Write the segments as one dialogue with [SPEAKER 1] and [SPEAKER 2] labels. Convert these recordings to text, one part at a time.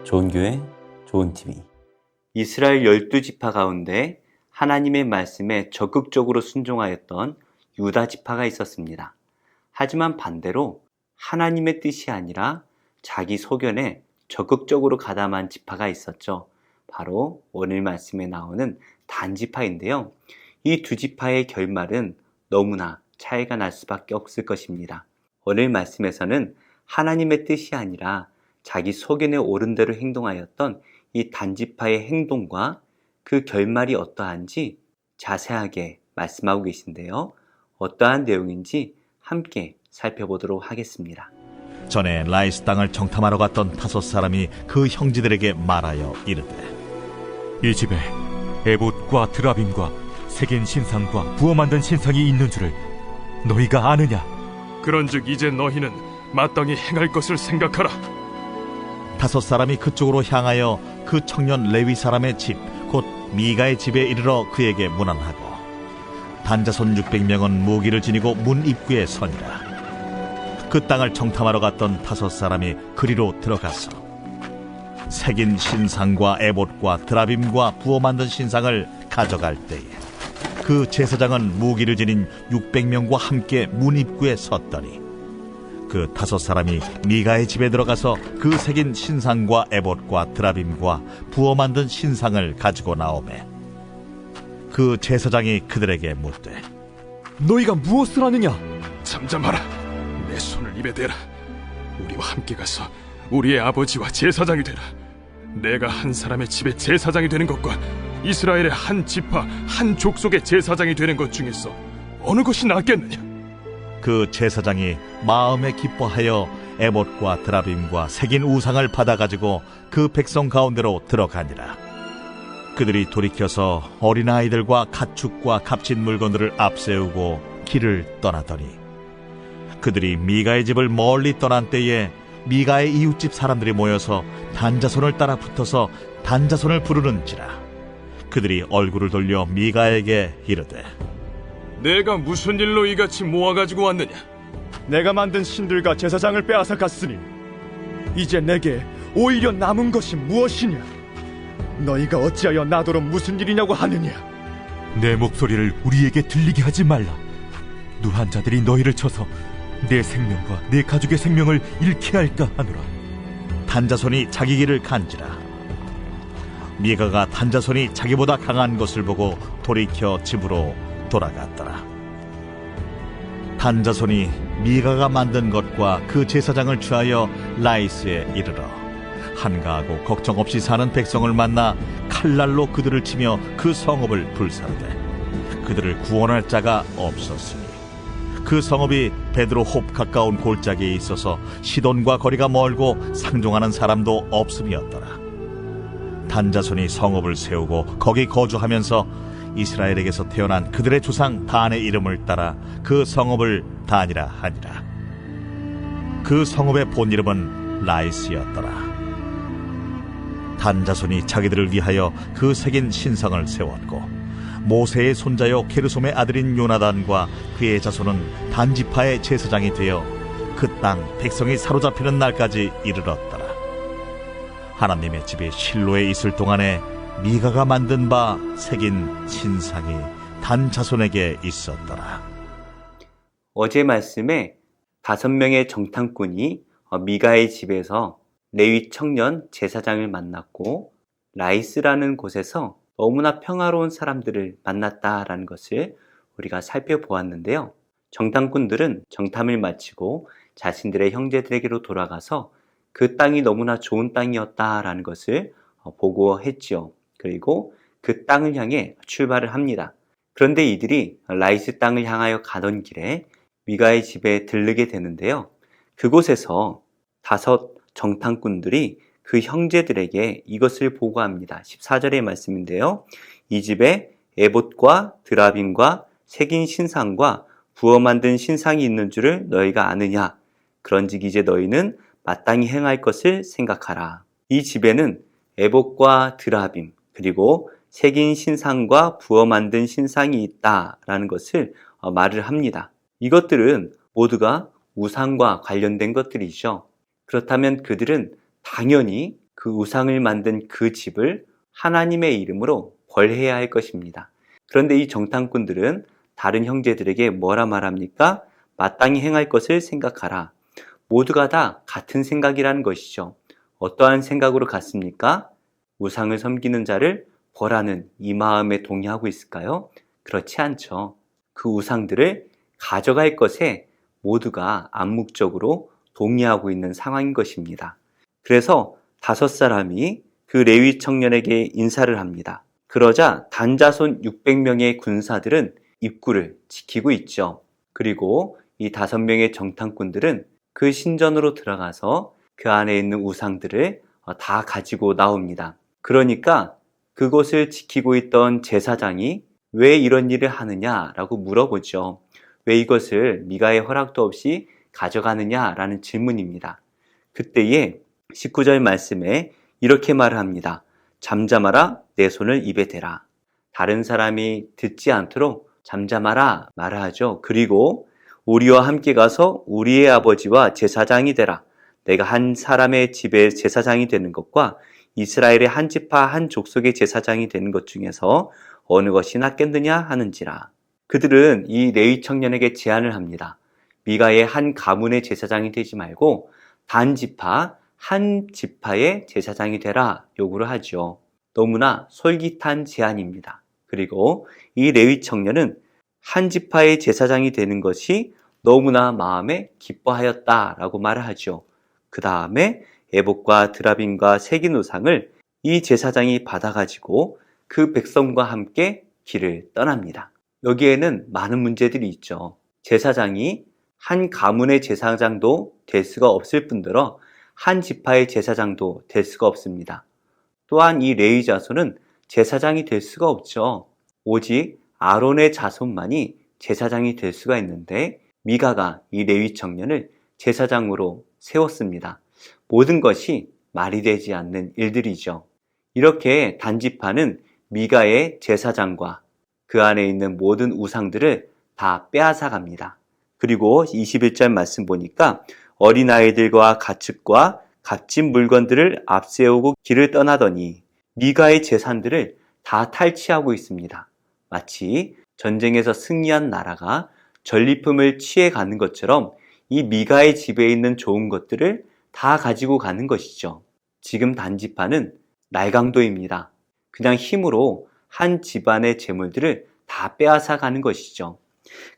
[SPEAKER 1] 좋은 교회, 좋은 TV.
[SPEAKER 2] 이스라엘 12지파 가운데 하나님의 말씀에 적극적으로 순종하였던 유다 지파가 있었습니다. 하지만 반대로 하나님의 뜻이 아니라 자기 소견에 적극적으로 가담한 지파가 있었죠. 바로 오늘 말씀에 나오는 단 지파인데요. 이 두 지파의 결말은 너무나 차이가 날 수밖에 없을 것입니다. 오늘 말씀에서는 하나님의 뜻이 아니라 자기 소견에 옳은 대로 행동하였던 이 단지파의 행동과 그 결말이 어떠한지 자세하게 말씀하고 계신데요. 어떠한 내용인지 함께 살펴보도록 하겠습니다.
[SPEAKER 3] 전에 라이스 땅을 정탐하러 갔던 5사람이 그 형제들에게 말하여 이르되,
[SPEAKER 4] 이 집에 에봇과 드라빔과 새긴 신상과 부어 만든 신상이 있는 줄을 너희가 아느냐?
[SPEAKER 5] 그런즉 이제 너희는 마땅히 행할 것을 생각하라.
[SPEAKER 3] 5사람이 그쪽으로 향하여 그 청년 레위 사람의 집 곧 미가의 집에 이르러 그에게 문안하고, 단자손 600명은 무기를 지니고 문 입구에 서니라. 그 땅을 정탐하러 갔던 5사람이 그리로 들어가서 새긴 신상과 에봇과 드라빔과 부어 만든 신상을 가져갈 때에 그 제사장은 무기를 지닌 600명과 함께 문 입구에 섰더니, 그 5사람이 미가의 집에 들어가서 그 새긴 신상과 에봇과 드라빔과 부어 만든 신상을 가지고 나오매, 그 제사장이 그들에게 묻되,
[SPEAKER 4] 너희가 무엇을 하느냐?
[SPEAKER 5] 잠잠하라. 내 손을 입에 대라. 우리와 함께 가서 우리의 아버지와 제사장이 되라. 내가 한 사람의 집에 제사장이 되는 것과 이스라엘의 한 지파 한 족속의 제사장이 되는 것 중에서 어느 것이 낫겠느냐?
[SPEAKER 3] 그 제사장이 마음에 기뻐하여 에봇과 드라빔과 새긴 우상을 받아가지고 그 백성 가운데로 들어가니라. 그들이 돌이켜서 어린아이들과 가축과 값진 물건들을 앞세우고 길을 떠나더니, 그들이 미가의 집을 멀리 떠난 때에 미가의 이웃집 사람들이 모여서 단자손을 따라 붙어서 단자손을 부르는지라. 그들이 얼굴을 돌려 미가에게 이르되,
[SPEAKER 5] 내가 무슨 일로 이같이 모아가지고 왔느냐?
[SPEAKER 6] 내가 만든 신들과 제사장을 빼앗아 갔으니 이제 내게 오히려 남은 것이 무엇이냐? 너희가 어찌하여 나더러 무슨 일이냐고 하느냐?
[SPEAKER 4] 내 목소리를 우리에게 들리게 하지 말라. 누한 자들이 너희를 쳐서 내 생명과 내 가족의 생명을 잃게 할까 하노라.
[SPEAKER 3] 단자손이 자기 길을 간지라. 미가가 단자손이 자기보다 강한 것을 보고 돌이켜 집으로 돌아갔더라. 단자손이 미가가 만든 것과 그 제사장을 취하여 라이스에 이르러 한가하고 걱정 없이 사는 백성을 만나 칼날로 그들을 치며 그 성읍을 불사르되 그들을 구원할 자가 없었으니, 그 성읍이 베드로홉 가까운 골짜기에 있어서 시돈과 거리가 멀고 상종하는 사람도 없음이었더라. 단자손이 성읍을 세우고 거기 거주하면서 이스라엘에게서 태어난 그들의 조상 단의 이름을 따라 그 성읍을 단이라 하니라. 그 성읍의 본 이름은 라이스였더라. 단자손이 자기들을 위하여 그 새긴 신성을 세웠고, 모세의 손자요 게르솜의 아들인 요나단과 그의 자손은 단지파의 제사장이 되어 그 땅 백성이 사로잡히는 날까지 이르렀더라. 하나님의 집이 실로에 있을 동안에 미가가 만든 바 새긴 신상이 단자손에게 있었더라.
[SPEAKER 2] 어제 말씀에 5명의 정탐꾼이 미가의 집에서 레위 청년 제사장을 만났고, 라이스라는 곳에서 너무나 평화로운 사람들을 만났다라는 것을 우리가 살펴보았는데요. 정탐꾼들은 정탐을 마치고 자신들의 형제들에게로 돌아가서 그 땅이 너무나 좋은 땅이었다라는 것을 보고했지요. 그리고 그 땅을 향해 출발을 합니다. 그런데 이들이 라이스 땅을 향하여 가던 길에 미가의 집에 들르게 되는데요. 그곳에서 5 정탐꾼들이 그 형제들에게 이것을 보고합니다. 14절의 말씀인데요. 이 집에 에봇과 드라빔과 새긴 신상과 부어 만든 신상이 있는 줄을 너희가 아느냐? 그런즉 이제 너희는 마땅히 행할 것을 생각하라. 이 집에는 에봇과 드라빔 그리고 새긴 신상과 부어 만든 신상이 있다라는 것을 말을 합니다. 이것들은 모두가 우상과 관련된 것들이죠. 그렇다면 그들은 당연히 그 우상을 만든 그 집을 하나님의 이름으로 벌해야 할 것입니다. 그런데 이 정탐꾼들은 다른 형제들에게 뭐라 말합니까? 마땅히 행할 것을 생각하라. 모두가 다 같은 생각이라는 것이죠. 어떠한 생각으로 같습니까? 우상을 섬기는 자를 벌하는 이 마음에 동의하고 있을까요? 그렇지 않죠. 그 우상들을 가져갈 것에 모두가 암묵적으로 동의하고 있는 상황인 것입니다. 그래서 5사람이 그 레위 청년에게 인사를 합니다. 그러자 단자손 600명의 군사들은 입구를 지키고 있죠. 그리고 이 5명의 정탐꾼들은 그 신전으로 들어가서 그 안에 있는 우상들을 다 가지고 나옵니다. 그러니까 그곳을 지키고 있던 제사장이 왜 이런 일을 하느냐라고 물어보죠. 왜 이것을 미가의 허락도 없이 가져가느냐라는 질문입니다. 그때에 19절 말씀에 이렇게 말을 합니다. 잠잠하라, 내 손을 입에 대라. 다른 사람이 듣지 않도록 잠잠하라 말을 하죠. 그리고 우리와 함께 가서 우리의 아버지와 제사장이 되라. 내가 한 사람의 집의 제사장이 되는 것과 이스라엘의 한 지파 한 족속의 제사장이 되는 것 중에서 어느 것이 낫겠느냐 하는지라. 그들은 이 레위 청년에게 제안을 합니다. 미가의 한 가문의 제사장이 되지 말고 단 지파 한 지파의 제사장이 되라 요구를 하죠. 너무나 솔깃한 제안입니다. 그리고 이 레위 청년은 한 지파의 제사장이 되는 것이 너무나 마음에 기뻐하였다라고 말을 하죠. 그 다음에 에봇과 드라빔과 새긴 우상을 이 제사장이 받아가지고 그 백성과 함께 길을 떠납니다. 여기에는 많은 문제들이 있죠. 제사장이 한 가문의 제사장도 될 수가 없을 뿐더러 한 지파의 제사장도 될 수가 없습니다. 또한 이 레위 자손은 제사장이 될 수가 없죠. 오직 아론의 자손만이 제사장이 될 수가 있는데 미가가 이 레위 청년을 제사장으로 세웠습니다. 모든 것이 말이 되지 않는 일들이죠. 이렇게 단지파는 미가의 제사장과 그 안에 있는 모든 우상들을 다 빼앗아 갑니다. 그리고 21절 말씀 보니까 어린아이들과 가축과 값진 물건들을 앞세우고 길을 떠나더니 미가의 재산들을 다 탈취하고 있습니다. 마치 전쟁에서 승리한 나라가 전리품을 취해 가는 것처럼 이 미가의 집에 있는 좋은 것들을 다 가지고 가는 것이죠. 지금 단지파는 날강도입니다. 그냥 힘으로 한 집안의 재물들을 다 빼앗아 가는 것이죠.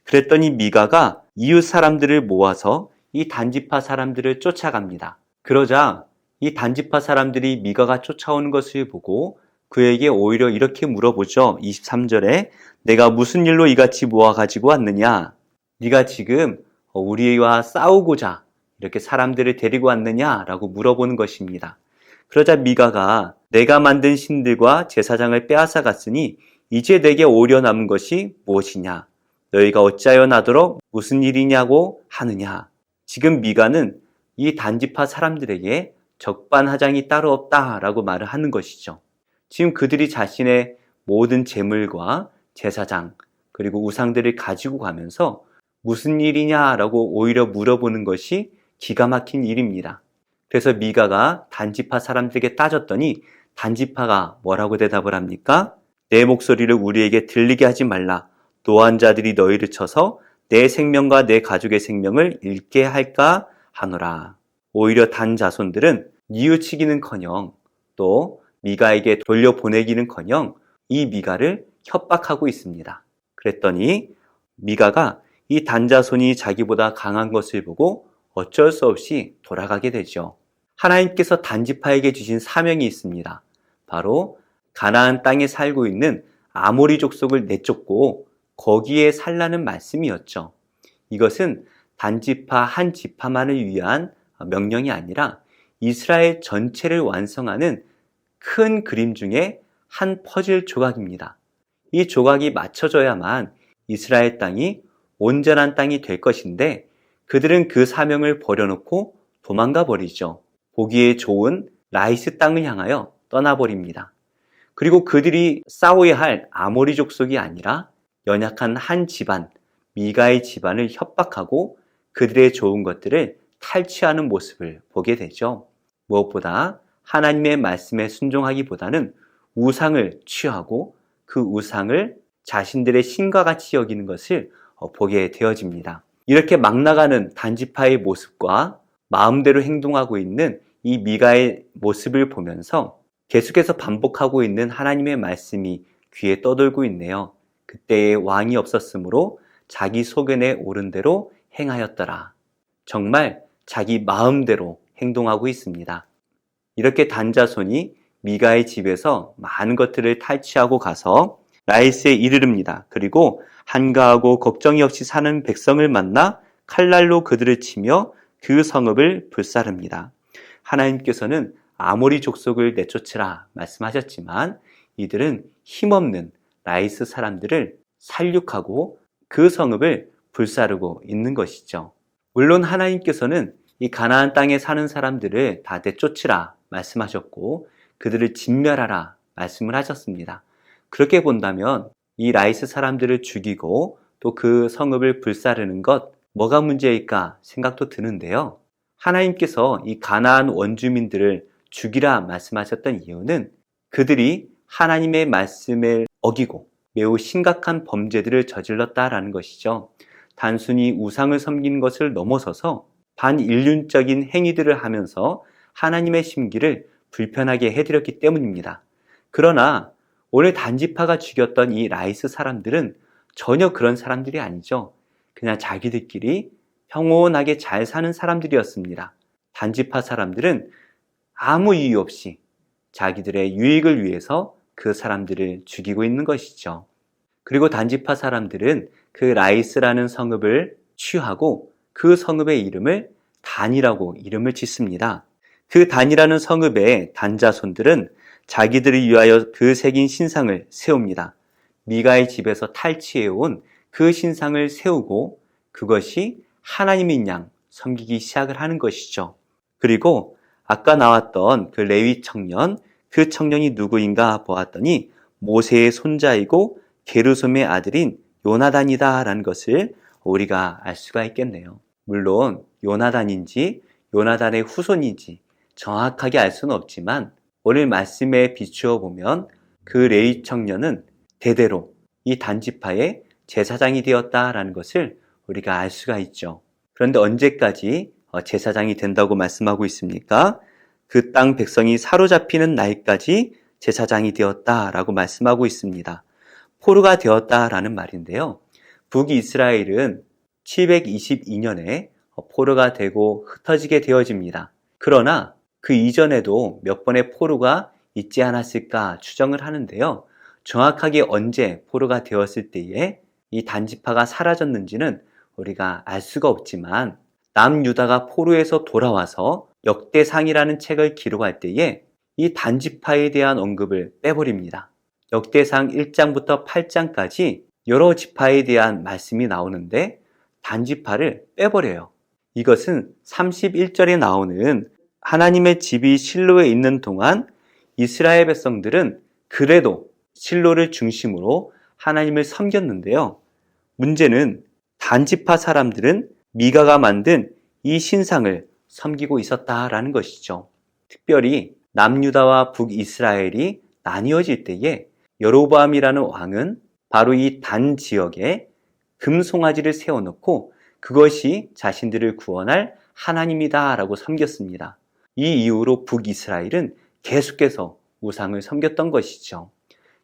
[SPEAKER 2] 그랬더니 미가가 이웃 사람들을 모아서 이 단지파 사람들을 쫓아갑니다. 그러자 이 단지파 사람들이 미가가 쫓아오는 것을 보고 그에게 오히려 이렇게 물어보죠. 23절에 내가 무슨 일로 이같이 모아가지고 왔느냐? 네가 지금 우리와 싸우고자 이렇게 사람들을 데리고 왔느냐라고 물어보는 것입니다. 그러자 미가가 내가 만든 신들과 제사장을 빼앗아 갔으니 이제 내게 오려 남은 것이 무엇이냐? 너희가 어찌하여 나더러 무슨 일이냐고 하느냐? 지금 미가는 이 단지파 사람들에게 적반하장이 따로 없다라고 말을 하는 것이죠. 지금 그들이 자신의 모든 재물과 제사장 그리고 우상들을 가지고 가면서 무슨 일이냐라고 오히려 물어보는 것이 기가 막힌 일입니다. 그래서 미가가 단지파 사람들에게 따졌더니 단지파가 뭐라고 대답을 합니까? 내 목소리를 우리에게 들리게 하지 말라. 노한 자들이 너희를 쳐서 내 생명과 내 가족의 생명을 잃게 할까 하노라. 오히려 단 자손들은 뉘우치기는커녕 또 미가에게 돌려보내기는커녕 이 미가를 협박하고 있습니다. 그랬더니 미가가 이 단자손이 자기보다 강한 것을 보고 어쩔 수 없이 돌아가게 되죠. 하나님께서 단지파에게 주신 사명이 있습니다. 바로 가나안 땅에 살고 있는 아모리 족속을 내쫓고 거기에 살라는 말씀이었죠. 이것은 단지파 한 지파만을 위한 명령이 아니라 이스라엘 전체를 완성하는 큰 그림 중에 한 퍼즐 조각입니다. 이 조각이 맞춰져야만 이스라엘 땅이 온전한 땅이 될 것인데 그들은 그 사명을 버려놓고 도망가 버리죠. 보기에 좋은 라이스 땅을 향하여 떠나버립니다. 그리고 그들이 싸워야 할 아모리 족속이 아니라 연약한 한 집안, 미가의 집안을 협박하고 그들의 좋은 것들을 탈취하는 모습을 보게 되죠. 무엇보다 하나님의 말씀에 순종하기보다는 우상을 취하고 그 우상을 자신들의 신과 같이 여기는 것을 보게 되어집니다. 이렇게 막 나가는 단지파의 모습과 마음대로 행동하고 있는 이 미가의 모습을 보면서 계속해서 반복하고 있는 하나님의 말씀이 귀에 떠돌고 있네요. 그때의 왕이 없었으므로 자기 소견에 오른 대로 행하였더라. 정말 자기 마음대로 행동하고 있습니다. 이렇게 단자손이 미가의 집에서 많은 것들을 탈취하고 가서 라이스에 이르릅니다. 그리고 한가하고 걱정이 없이 사는 백성을 만나 칼날로 그들을 치며 그 성읍을 불사릅니다. 하나님께서는 아모리 족속을 내쫓으라 말씀하셨지만 이들은 힘없는 라이스 사람들을 살육하고 그 성읍을 불사르고 있는 것이죠. 물론 하나님께서는 이 가나안 땅에 사는 사람들을 다 내쫓으라 말씀하셨고 그들을 진멸하라 말씀을 하셨습니다. 그렇게 본다면 이 라이스 사람들을 죽이고 또 그 성읍을 불사르는 것 뭐가 문제일까 생각도 드는데요. 하나님께서 이 가나안 원주민들을 죽이라 말씀하셨던 이유는 그들이 하나님의 말씀을 어기고 매우 심각한 범죄들을 저질렀다라는 것이죠. 단순히 우상을 섬기는 것을 넘어서서 반인륜적인 행위들을 하면서 하나님의 심기를 불편하게 해드렸기 때문입니다. 그러나 오늘 단지파가 죽였던 이 라이스 사람들은 전혀 그런 사람들이 아니죠. 그냥 자기들끼리 평온하게 잘 사는 사람들이었습니다. 단지파 사람들은 아무 이유 없이 자기들의 유익을 위해서 그 사람들을 죽이고 있는 것이죠. 그리고 단지파 사람들은 그 라이스라는 성읍을 취하고 그 성읍의 이름을 단이라고 이름을 짓습니다. 그 단이라는 성읍의 단자손들은 자기들을 위하여 그 새긴 신상을 세웁니다. 미가의 집에서 탈취해온 그 신상을 세우고 그것이 하나님인 양 섬기기 시작을 하는 것이죠. 그리고 아까 나왔던 그 레위 청년, 그 청년이 누구인가 보았더니 모세의 손자이고 게르솜의 아들인 요나단이다 라는 것을 우리가 알 수가 있겠네요. 물론 요나단인지 요나단의 후손인지 정확하게 알 수는 없지만 오늘 말씀에 비추어 보면 그 레위 청년은 대대로 이 단지파의 제사장이 되었다라는 것을 우리가 알 수가 있죠. 그런데 언제까지 제사장이 된다고 말씀하고 있습니까? 그 땅 백성이 사로잡히는 날까지 제사장이 되었다라고 말씀하고 있습니다. 포로가 되었다라는 말인데요. 북이스라엘은 722년에 포로가 되고 흩어지게 되어집니다. 그러나 그 이전에도 몇 번의 포로가 있지 않았을까 추정을 하는데요. 정확하게 언제 포로가 되었을 때에 이 단지파가 사라졌는지는 우리가 알 수가 없지만 남유다가 포로에서 돌아와서 역대상이라는 책을 기록할 때에 이 단지파에 대한 언급을 빼버립니다. 역대상 1장부터 8장까지 여러 지파에 대한 말씀이 나오는데 단지파를 빼버려요. 이것은 31절에 나오는 하나님의 집이 실로에 있는 동안 이스라엘 백성들은 그래도 실로를 중심으로 하나님을 섬겼는데요. 문제는 단지파 사람들은 미가가 만든 이 신상을 섬기고 있었다라는 것이죠. 특별히 남유다와 북이스라엘이 나뉘어질 때에 여로보암이라는 왕은 바로 이 단 지역에 금송아지를 세워놓고 그것이 자신들을 구원할 하나님이다라고 섬겼습니다. 이 이후로 북이스라엘은 계속해서 우상을 섬겼던 것이죠.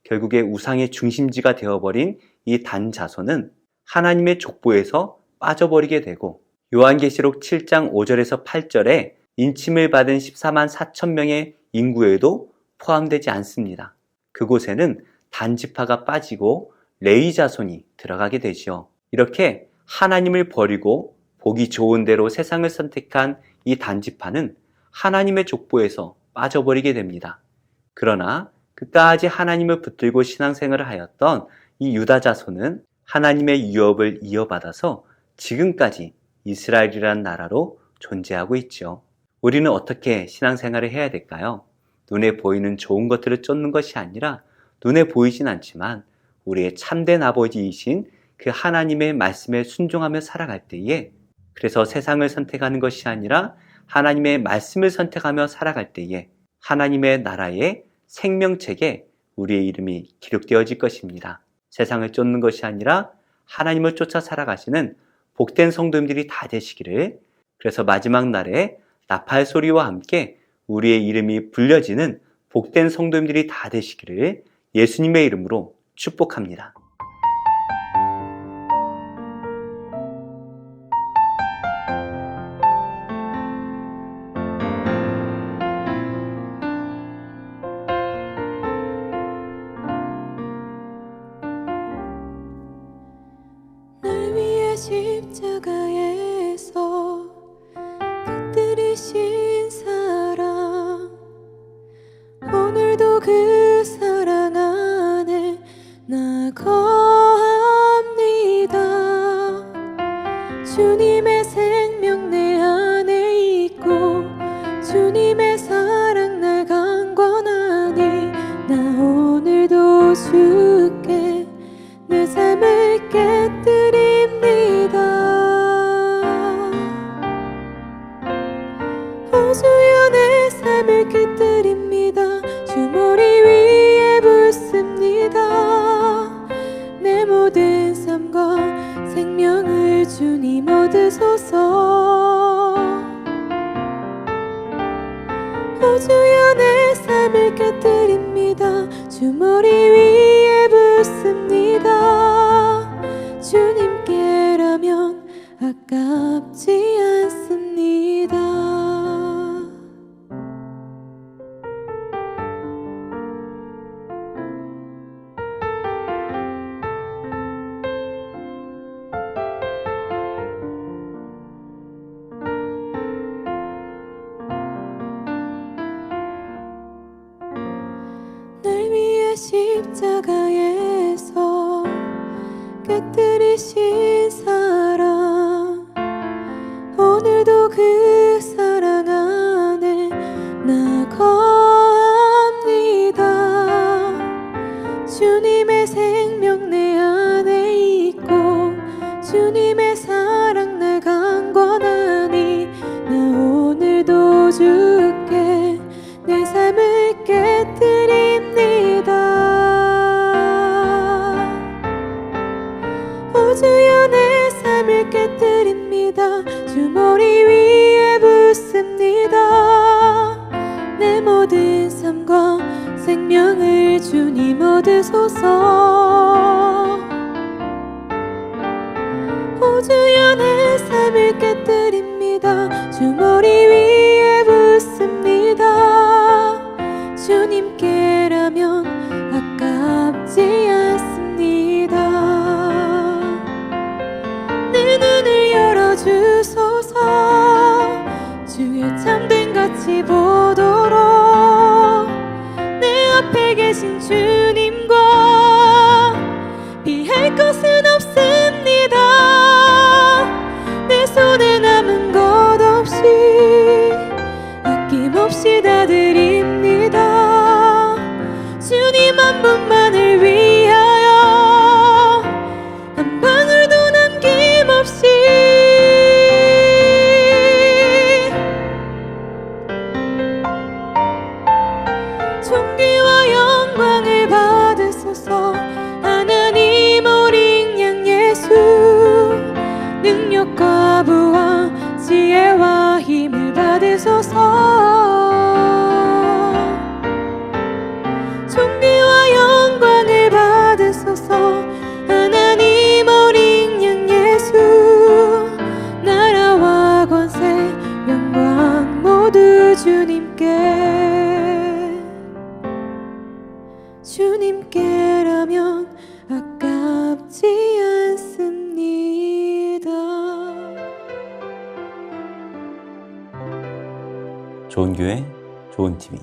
[SPEAKER 2] 결국에 우상의 중심지가 되어버린 이 단 자손은 하나님의 족보에서 빠져버리게 되고 요한계시록 7장 5절에서 8절에 인침을 받은 14만 4천 명의 인구에도 포함되지 않습니다. 그곳에는 단지파가 빠지고 레위 자손이 들어가게 되죠. 이렇게 하나님을 버리고 보기 좋은 대로 세상을 선택한 이 단지파는 하나님의 족보에서 빠져버리게 됩니다. 그러나 끝까지 하나님을 붙들고 신앙생활을 하였던 이 유다 자손은 하나님의 유업을 이어받아서 지금까지 이스라엘이라는 나라로 존재하고 있죠. 우리는 어떻게 신앙생활을 해야 될까요? 눈에 보이는 좋은 것들을 쫓는 것이 아니라 눈에 보이진 않지만 우리의 참된 아버지이신 그 하나님의 말씀에 순종하며 살아갈 때에, 그래서 세상을 선택하는 것이 아니라 하나님의 말씀을 선택하며 살아갈 때에 하나님의 나라의 생명책에 우리의 이름이 기록되어질 것입니다. 세상을 쫓는 것이 아니라 하나님을 쫓아 살아가시는 복된 성도님들이 다 되시기를, 그래서 마지막 날에 나팔 소리와 함께 우리의 이름이 불려지는 복된 성도님들이 다 되시기를 예수님의 이름으로 축복합니다.
[SPEAKER 7] 날 위해 십자가에서 깃들이신 사랑, 오늘도 그 사랑 안에 나 거합니다. 주님의 생명 내 안에 있고 주님의 사랑 날 강권하니 나 오늘도 주께 내 삶을 깨뜨립니다. 오 주여 내 삶을 깨뜨립니다. 주 머리 위에 붓습니다. 내 모든 삶과 생명을 주님 얻으소서. 오 주여 내 삶을 깨뜨립니다. 주 머리 위에 붓습니다. 주님께라면 아깝지 않습니다. 날 위해 십자가에서 깨뜨리신 사랑, 오늘도 그 사랑 안에 나 거합니다. 주님의 생명 내 안에 있고 주님의 사랑 날 강권하니 나 오늘도 주께 내 삶을 깨뜨립니다. 오 주여 내 삶을 깨뜨립니다. 주 머리 위에 붓습니다. 내 모든 삶과 생명을 주님 얻으소서. 오 주여 내 삶을 깨뜨립니다. 주 머리 위에 붓습니다. 주님께라면 아깝지 않습니다. 내 눈을 열어주소서. 주의 참된 가치 보도록 내 앞에 계신 주님과 피할 것은 없습니다. 내 손에 남은 것 없이 아낌없이 다 드립니다. 주님 한 분만을 위하여 한 방울도 남김없이 존귀와 영광을 받으소서. 하나님 어린 양 예수, 능력과 부와 지혜와 힘을 받으소서. 존귀와 영광을 받으소서. 하나님 어린 양 예수, 나라와 권세 영광 모두 주님께. 주님께라면 아깝지 않습니다.
[SPEAKER 1] 좋은 교회, 좋은 TV.